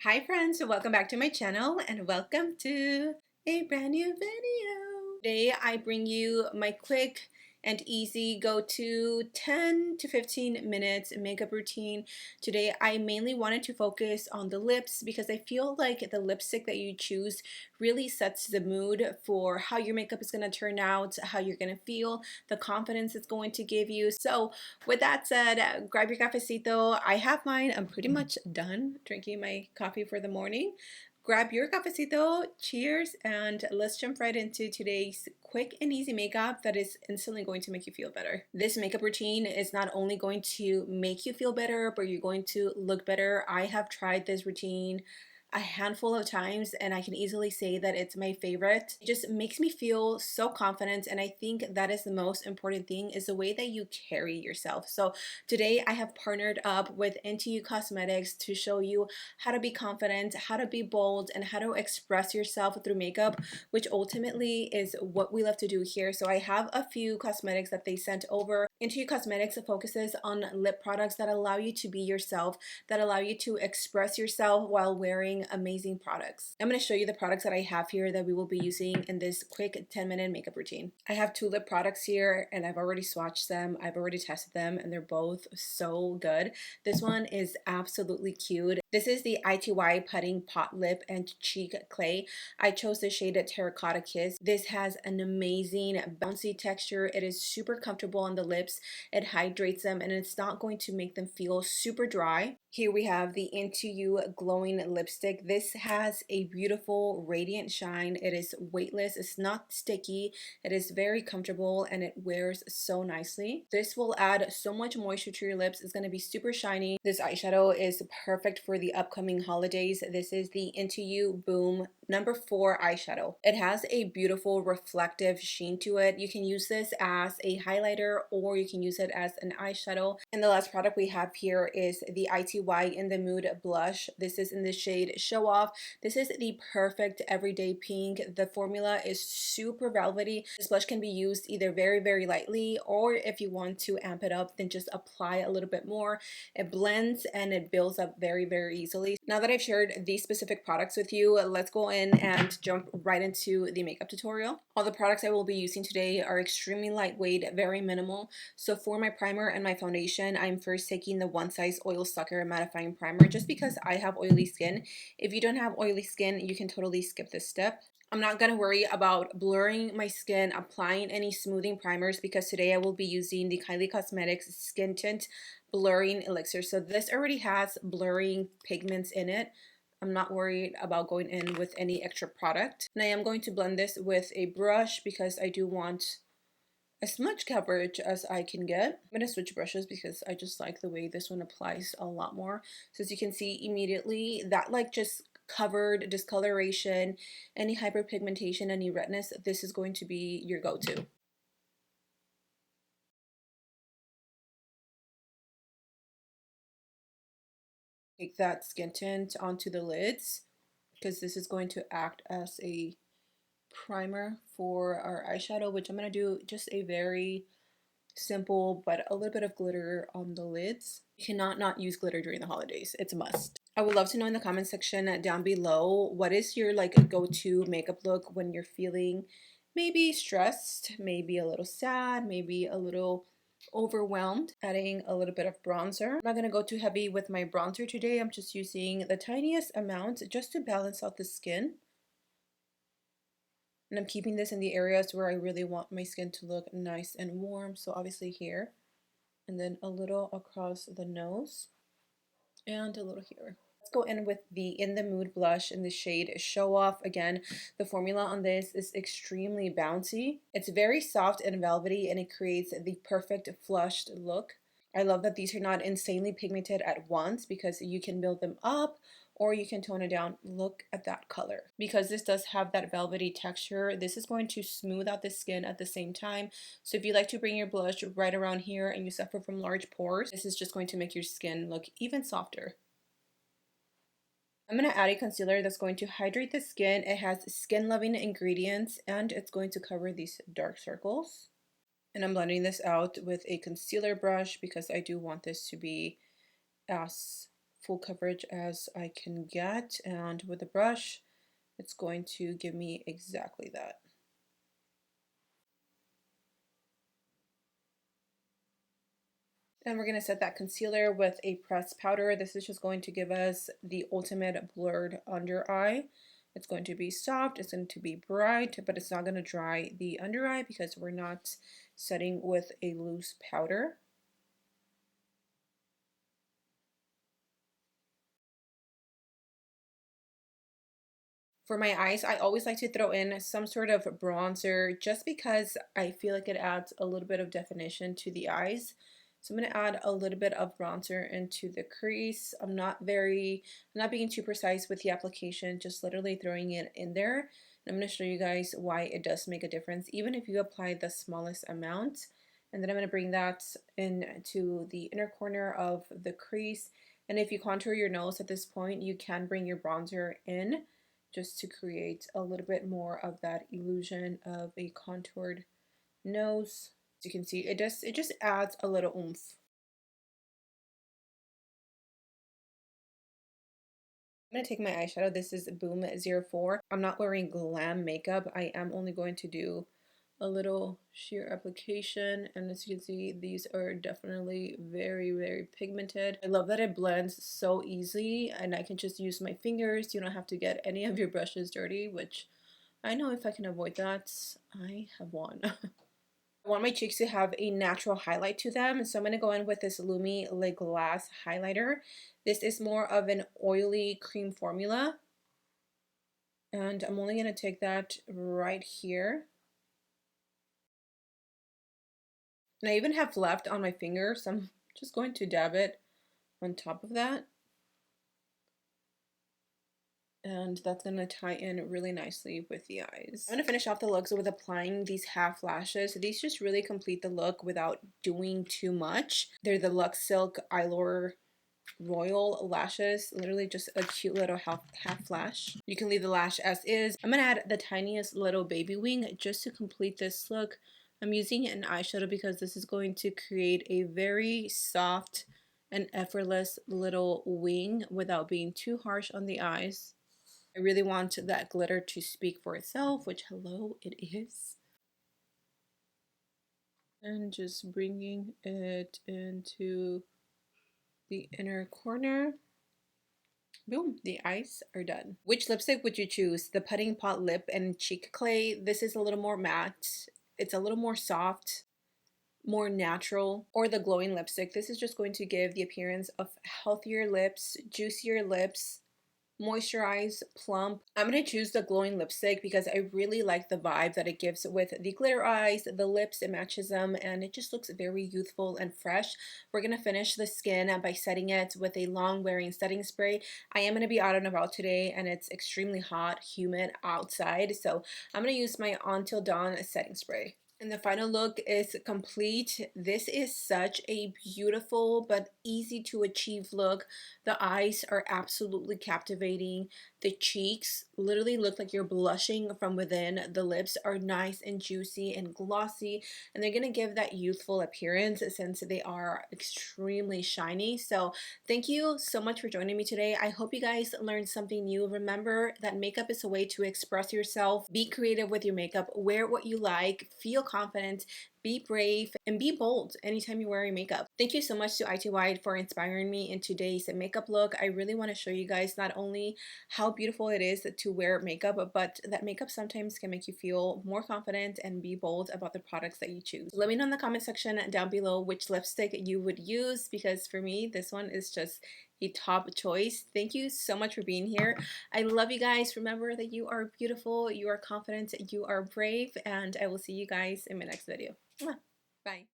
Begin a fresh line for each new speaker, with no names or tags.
Hi friends, welcome back to my channel and welcome to a brand new video. Today I bring you my quick and easy go-to 10 to 15 minutes makeup routine. Today I mainly wanted to focus on the lips because I feel like the lipstick that you choose really sets the mood for how your makeup is going to turn out, how you're going to feel, the confidence it's going to give you. So with that said, grab your cafecito. I have mine. I'm pretty much done drinking my coffee for the morning. Grab your cafecito, cheers, and let's jump right into today's quick and easy makeup that is instantly going to make you feel better. This makeup routine is not only going to make you feel better, but you're going to look better. I have tried this routine a handful of times and I can easily say that it's my favorite. It just makes me feel so confident, and I think that is the most important thing, is the way that you carry yourself. So today I have partnered up with NTU Cosmetics to show you how to be confident, how to be bold, and how to express yourself through makeup, which ultimately is what we love to do here. So I have a few cosmetics that they sent over. NTU Cosmetics focuses on lip products that allow you to be yourself, that allow you to express yourself while wearing amazing products. I'm going to show you the products that I have here that we will be using in this quick 10-minute makeup routine. I have two lip products here and I've already swatched them. I've already tested them and they're both so good. This one is absolutely cute. This is the ITY Putting Pot Lip and Cheek Clay. I chose the shade Terracotta Kiss. This has an amazing bouncy texture. It is super comfortable on the lips. It hydrates them and it's not going to make them feel super dry. Here we have the Into You Glowing Lipstick. This has a beautiful radiant shine. It is weightless. It's not sticky. It is very comfortable and it wears so nicely. This will add so much moisture to your lips. It's going to be super shiny. This eyeshadow is perfect for the upcoming holidays. This is the Into You Boom number 4 eyeshadow. It has a beautiful reflective sheen to it. You can use this as a highlighter or you can use it as an eyeshadow. And the last product we have here is the ITY In the Mood blush. This is in the shade Show Off. This is the perfect everyday pink. The formula is super velvety. This blush can be used either very lightly, or if you want to amp it up, then just apply a little bit more. It blends and it builds up very easily. Now that I've shared these specific products with you, let's go in and jump right into the makeup tutorial. All the products I will be using today are extremely lightweight, very minimal. So for my primer and my foundation, I'm first taking the One Size Oil Sucker Mattifying Primer just because I have oily skin. If you don't have oily skin, you can totally skip this step. I'm not going to worry about blurring my skin, applying any smoothing primers, because today I will be using the Kylie Cosmetics Skin Tint Blurring Elixir. So this already has blurring pigments in it. I'm not worried about going in with any extra product. And I am going to blend this with a brush because I do want as much coverage as I can get. I'm going to switch brushes because I just like the way this one applies a lot more. So as you can see immediately, that like just covered discoloration, any hyperpigmentation, any redness, this is going to be your go-to. Take that skin tint onto the lids because this is going to act as a primer for our eyeshadow, which I'm going to do just a very simple but a little bit of glitter on the lids. You cannot not use glitter during the holidays. It's a must. I would love to know in the comment section down below, what is your like go-to makeup look when you're feeling maybe stressed, maybe a little sad, maybe a little overwhelmed. Adding a little bit of bronzer. I'm not going to go too heavy with my bronzer today. I'm just using the tiniest amount just to balance out the skin. And I'm keeping this in the areas where I really want my skin to look nice and warm. So obviously here, and then a little across the nose, and a little here. Let's go in with the In the Mood blush in the shade Show Off. Again, the formula on this is extremely bouncy. It's very soft and velvety and it creates the perfect flushed look. I love that these are not insanely pigmented at once because you can build them up or you can tone it down. Look at that color. Because this does have that velvety texture, this is going to smooth out the skin at the same time. So if you like to bring your blush right around here and you suffer from large pores, this is just going to make your skin look even softer. I'm going to add a concealer that's going to hydrate the skin. It has skin-loving ingredients and it's going to cover these dark circles. And I'm blending this out with a concealer brush because I do want this to be as full coverage as I can get, and with the brush, it's going to give me exactly that. And we're going to set that concealer with a pressed powder. This is just going to give us the ultimate blurred under eye. It's going to be soft, it's going to be bright, but it's not going to dry the under eye because we're not setting with a loose powder. For my eyes, I always like to throw in some sort of bronzer just because I feel like it adds a little bit of definition to the eyes. So I'm going to add a little bit of bronzer into the crease. I'm not being too precise with the application, just literally throwing it in there. And I'm going to show you guys why it does make a difference, even if you apply the smallest amount. And then I'm going to bring that into the inner corner of the crease. And if you contour your nose at this point, you can bring your bronzer in just to create a little bit more of that illusion of a contoured nose. As you can see, it just adds a little oomph. I'm going to take my eyeshadow. This is Boom 04. I'm not wearing glam makeup. I am only going to do a little sheer application, and as you can see, these are definitely very pigmented. I love that it blends so easily and I can just use my fingers. You don't have to get any of your brushes dirty, which I know if I can avoid that, I have won. I want my cheeks to have a natural highlight to them, so I'm going to go in with this Lumi Lip Glass highlighter. This is more of an oily cream formula, and I'm only going to take that right here. And I even have left on my finger, so I'm just going to dab it on top of that. And that's going to tie in really nicely with the eyes. I'm going to finish off the looks with applying these half lashes. These just really complete the look without doing too much. They're the Luxe Silk Eyelure Royal lashes, literally just a cute little half lash. You can leave the lash as is. I'm going to add the tiniest little baby wing just to complete this look. I'm using an eyeshadow because this is going to create a very soft and effortless little wing without being too harsh on the eyes. I really want that glitter to speak for itself, which hello, it is. And just bringing it into the inner corner. Boom, the eyes are done. Which lipstick would you choose? The Putting Pot Lip and Cheek Clay. This is a little more matte. It's a little more soft, more natural. Or the glowing lipstick. This is just going to give the appearance of healthier lips, juicier lips, moisturized, plump. I'm going to choose the glowing lipstick because I really like the vibe that it gives with the glitter eyes, the lips, it matches them, and it just looks very youthful and fresh. We're going to finish the skin by setting it with a long wearing setting spray. I am going to be out and about today and it's extremely hot, humid outside, so I'm going to use my Until Dawn setting spray. And the final look is complete. This is such a beautiful but easy to achieve look. The eyes are absolutely captivating. The cheeks literally look like you're blushing from within. The lips are nice and juicy and glossy, and they're gonna give that youthful appearance since they are extremely shiny. So thank you so much for joining me today. I hope you guys learned something new. Remember that makeup is a way to express yourself. Be creative with your makeup. Wear what you like. Feel confident, be brave, and be bold anytime you're wearing makeup. Thank you so much to IT Wide for inspiring me in today's makeup look. I really want to show you guys not only how beautiful it is to wear makeup, but that makeup sometimes can make you feel more confident and be bold about the products that you choose. Let me know in the comment section down below which lipstick you would use, because for me, this one is just a top choice. Thank you so much for being here. I love you guys. Remember that you are beautiful, you are confident, you are brave, and I will see you guys in my next video. Bye.